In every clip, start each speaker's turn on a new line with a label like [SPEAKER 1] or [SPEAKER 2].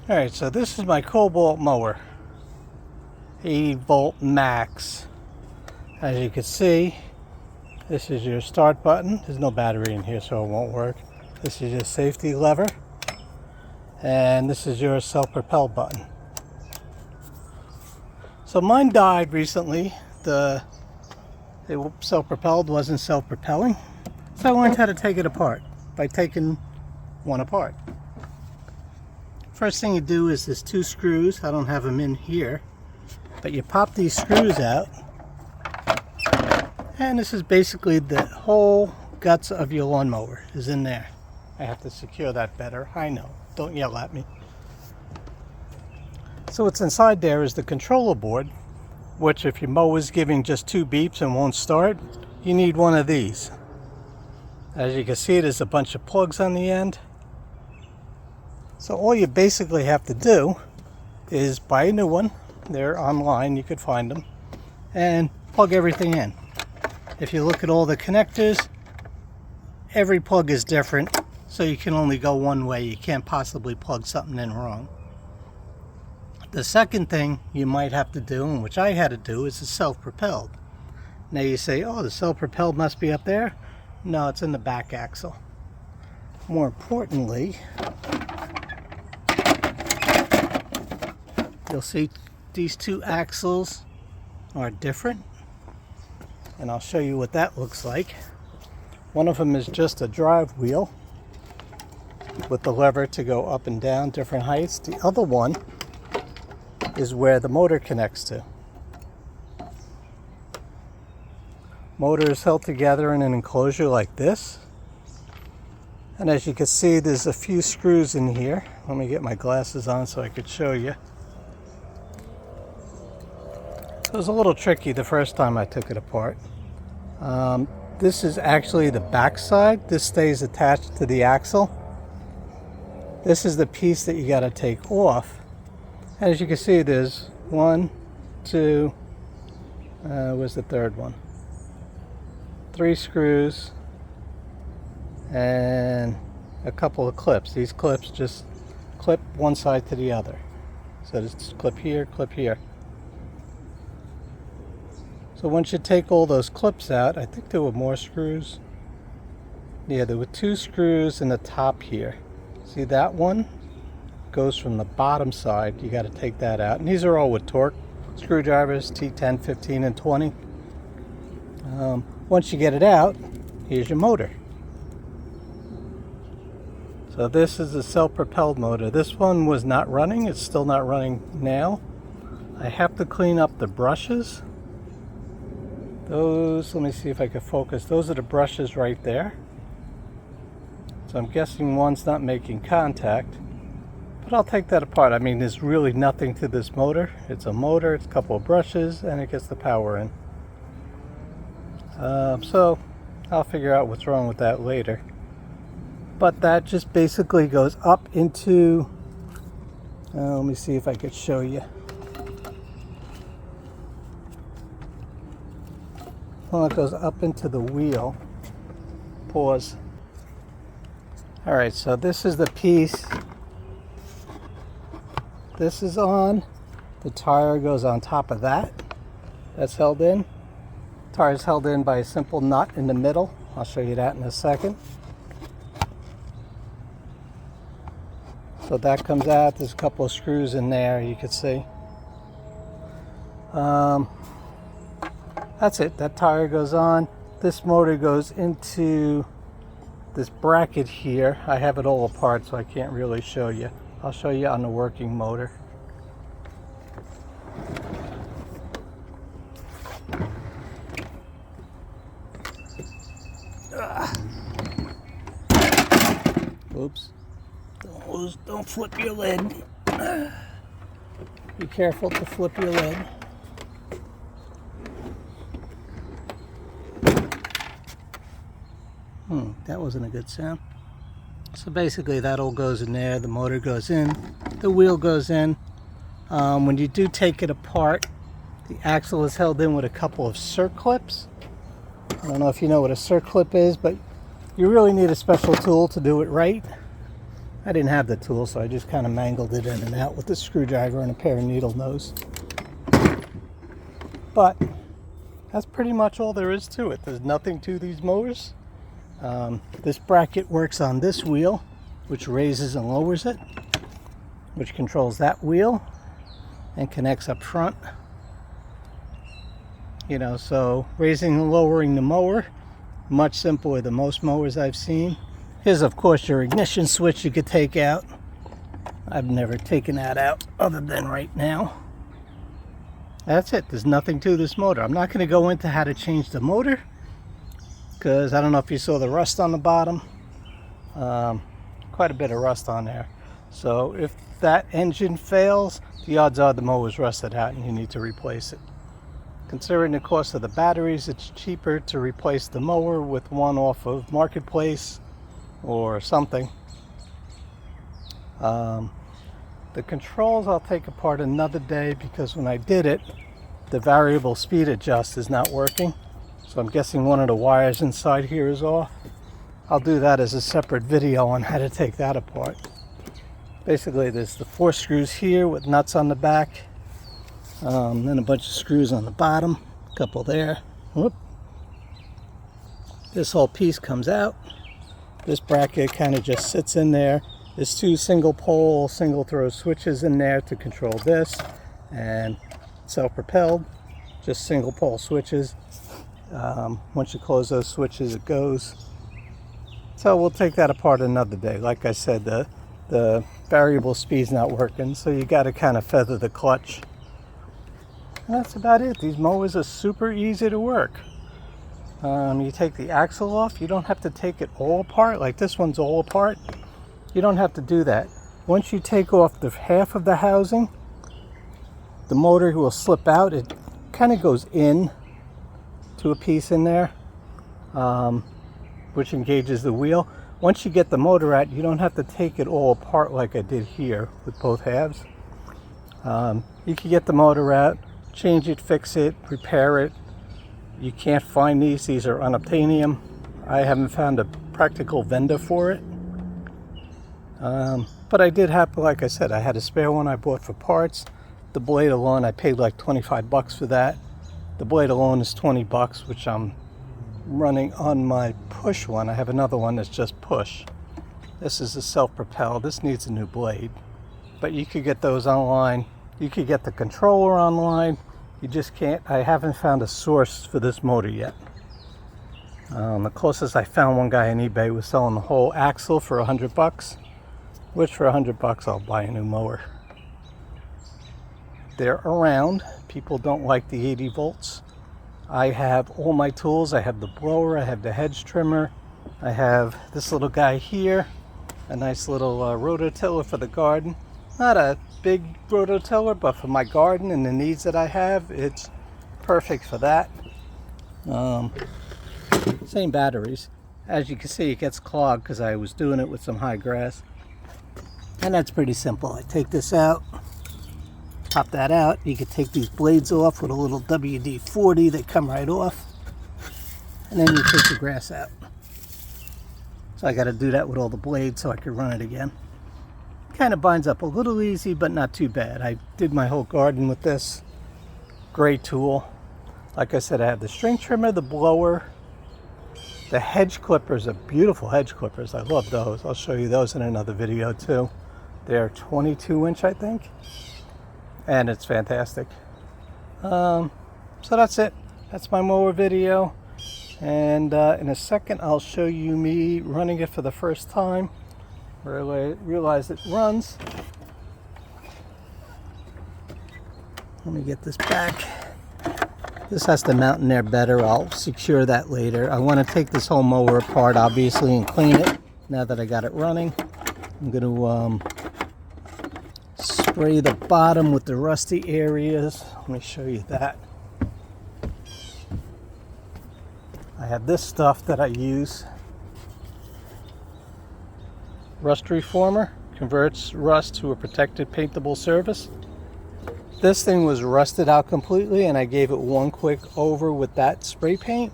[SPEAKER 1] Alright, so this is my Cobalt mower. 80 volt max. As you can see, this is your start button. There's no battery in here, so it won't work. This is your safety lever. And this is your self-propel button. So mine died recently. The self-propelled wasn't self-propelling. So I learned how to take it apart by taking one apart. First thing you do is there's two screws. I don't have them in here, but you pop these screws out, and this is basically the whole guts of your lawnmower is in there. I have to secure that better. I know, don't yell at me. So what's inside there is the controller board, which if your mower is giving just 2 beeps and won't start, you need one of these. As you can see, there's a bunch of plugs on the end. So all you basically have to do is buy a new one. They're online, you could find them, and plug everything in. If you look at all the connectors, every plug is different, so you can only go one way. You can't possibly plug something in wrong. The second thing you might have to do, and which I had to do, is the self-propelled. Now you say, oh, the self-propelled must be up there. No, it's in the back axle. More importantly, you'll see these two axles are different, and I'll show you what that looks like. One of them is just a drive wheel with the lever to go up and down different heights. The other one is where the motor connects to. Motor is held together in an enclosure like this, and as you can see, there's a few screws in here. Let me get my glasses on so I could show you. It was a little tricky the first time I took it apart. This is actually the back side. This stays attached to the axle. This is the piece that you got to take off. And as you can see, there's 1, 2, where's the third one? 3 screws and a couple of clips. These clips just clip one side to the other. So just clip here, clip here. So once you take all those clips out, I think there were more screws. Yeah, there were 2 screws in the top here. See that one? Goes from the bottom side. You got to take that out. And these are all with torque screwdrivers, T10, 15, and 20. Once you get it out, here's your motor. So this is a self-propelled motor. This one was not running. It's still not running now. I have to clean up the brushes. Those, let me see if I can focus. Those are the brushes right there. So I'm guessing one's not making contact. But I'll take that apart. I mean, there's really nothing to this motor. It's a motor, it's a couple of brushes, and it gets the power in. So I'll figure out what's wrong with that later. But that just basically goes up into, let me see if I could show you. Well, it goes up into the wheel. Pause. Alright, so this is the piece. This is on. The tire goes on top of that. That's held in. Tire is held in by a simple nut in the middle. I'll show you that in a second. So that comes out. There's a couple of screws in there, you can see. That's it. That tire goes on. This motor goes into this bracket here. I have it all apart, so I can't really show you. I'll show you on the working motor. Oops. Don't flip your lid. Be careful to flip your lid. That wasn't a good sound. So basically that all goes in there. The motor goes in. The wheel goes in. When you do take it apart, the axle is held in with a couple of circlips. I don't know if you know what a circlip is, but you really need a special tool to do it right. I didn't have the tool, so I just kind of mangled it in and out with a screwdriver and a pair of needle nose. But that's pretty much all there is to it. There's nothing to these mowers. This bracket works on this wheel, which raises and lowers it, which controls that wheel and connects up front. You know, so raising and lowering the mower, much simpler than most mowers I've seen. Here's of course your ignition switch you could take out. I've never taken that out other than right now. That's it. There's nothing to this motor. I'm not going to go into how to change the motor because I don't know if you saw the rust on the bottom. Quite a bit of rust on there. So if that engine fails, the odds are the mower's rusted out and you need to replace it. Considering the cost of the batteries, it's cheaper to replace the mower with one off of Marketplace or something. The controls I'll take apart another day because when I did it, the variable speed adjust is not working. So I'm guessing one of the wires inside here is off. I'll do that as a separate video on how to take that apart. Basically, there's the 4 screws here with nuts on the back. Then a bunch of screws on the bottom, a couple there. Whoop. This whole piece comes out. This bracket kind of just sits in there. There's 2 single pole, single throw switches in there to control this, and self-propelled, just single pole switches. Once you close those switches, it goes. So we'll take that apart another day. Like I said, the variable speed's not working, so you got to kind of feather the clutch. And that's about it. These mowers are super easy to work. You take the axle off, you don't have to take it all apart. Like this one's all apart. You don't have to do that. Once you take off the half of the housing, the motor will slip out. It kind of goes in to a piece in there, which engages the wheel. Once you get the motor out, you don't have to take it all apart like I did here with both halves. You can get the motor out, change it, fix it, repair it. You can't find these. These are unobtainium. I haven't found a practical vendor for it. But I did have, like I said, I had a spare one I bought for parts. The blade alone, I paid like 25 bucks for that. The blade alone is 20 bucks, which I'm running on my push one. I have another one that's just push. This is a self-propelled. This needs a new blade. But you could get those online. You could get the controller online. You just can't. I haven't found a source for this motor yet. The closest I found, one guy on eBay was selling the whole axle for 100 bucks. Which for 100 bucks I'll buy a new mower. They're around. People don't like the 80 volts. I have all my tools. I have the blower, I have the hedge trimmer, I have this little guy here, a nice little rototiller for the garden. Not a big rototiller, but for my garden and the needs that I have, it's perfect for that. Same batteries. As you can see, it gets clogged because I was doing it with some high grass. And that's pretty simple. I take this out, pop that out. You can take these blades off with a little WD-40. They come right off. And then you take the grass out. So I got to do that with all the blades so I can run it again. Kind of binds up a little easy, but not too bad. I did my whole garden with this. Great tool. Like I said, I have the string trimmer, the blower. The hedge clippers are beautiful hedge clippers. I love those. I'll show you those in another video too. They're 22 inch, I think. And it's fantastic. So that's it. That's my mower video. And in a second, I'll show you me running it for the first time. Realize it runs. Let me get this back. This has to mount in there better. I'll secure that later. I want to take this whole mower apart, obviously, and clean it. Now that I got it running, I'm going to spray the bottom with the rusty areas. Let me show you that. I have this stuff that I use. Rust reformer converts rust to a protected paintable surface. This thing was rusted out completely, and I gave it one quick over with that spray paint.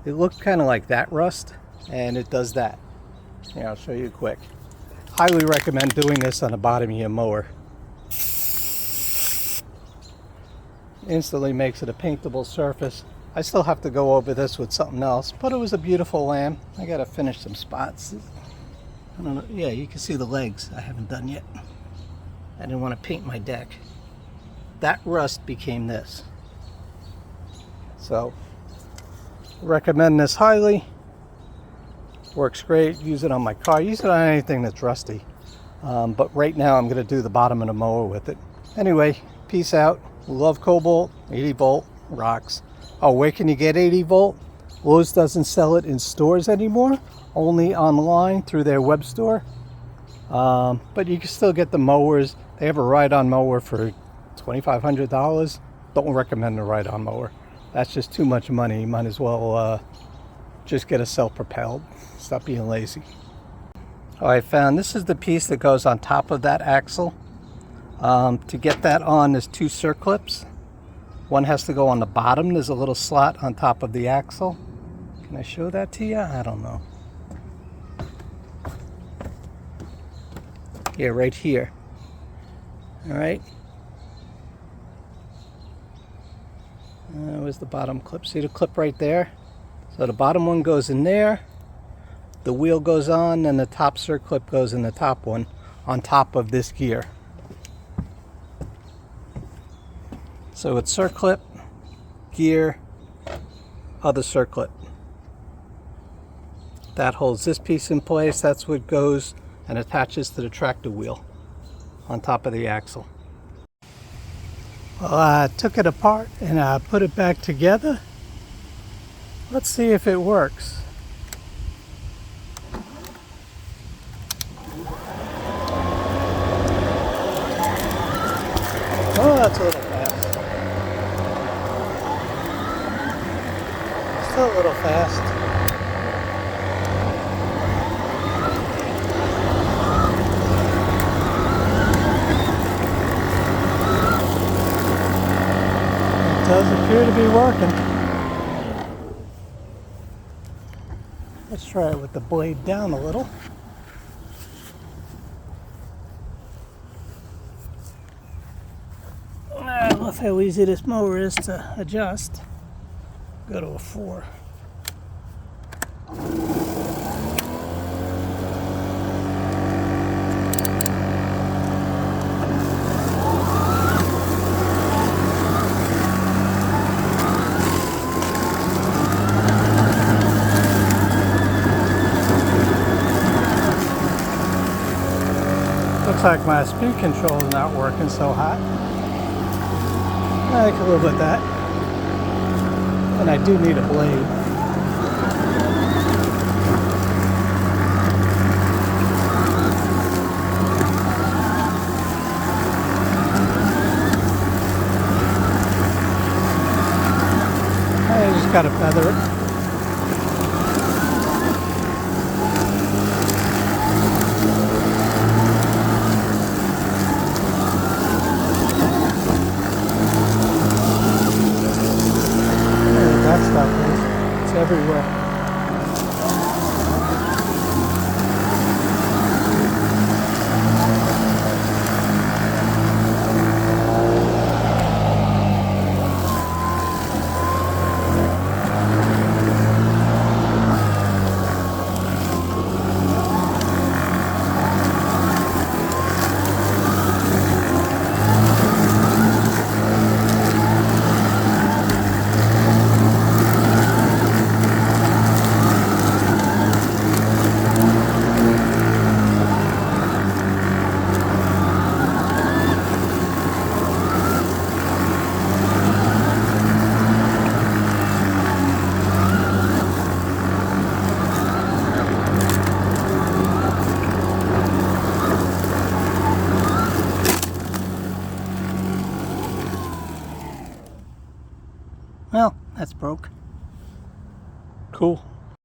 [SPEAKER 1] It looked kind of like that rust, and it does that. Here, I'll show you quick. Highly recommend doing this on the bottom of your mower. Instantly makes it a paintable surface. I still have to go over this with something else, but it was a beautiful lamb. I gotta finish some spots. I don't know. Yeah, you can see the legs I haven't done yet. I didn't want to paint my deck. That rust became this. So, recommend this highly. Works great. Use it on my car. Use it on anything that's rusty. But right now I'm going to do the bottom of the mower with it. Anyway, peace out. Love Cobalt. 80 volt rocks. Oh, where can you get 80 volt? Lowe's doesn't sell it in stores anymore. Only online through their web store. But you can still get the mowers. They have a ride-on mower for $2,500. Don't recommend the ride-on mower. That's just too much money. You might as well just get a self-propelled. Stop being lazy. Oh, I found this is the piece that goes on top of that axle. To get that on, there's two circlips. One has to go on the bottom. There's a little slot on top of the axle. Can I show that to you? I don't know. Yeah, right here. All right. Where's the bottom clip? See the clip right there? So the bottom one goes in there. The wheel goes on, and the top circlip goes in the top one on top of this gear. So it's circlip, gear, other circlip. That holds this piece in place. That's what goes and attaches to the tractor wheel on top of the axle. Well, I took it apart and I put it back together. Let's see if it works. Oh, that's a little fast. Still a little fast. It does appear to be working. Let's try it with the blade down a little. I love how easy this mower is to adjust. Go to a 4. Looks like my speed control is not working so hot. I can live with that. And I do need a blade. I just gotta feather it. It's everywhere. Well, that's broke. Cool.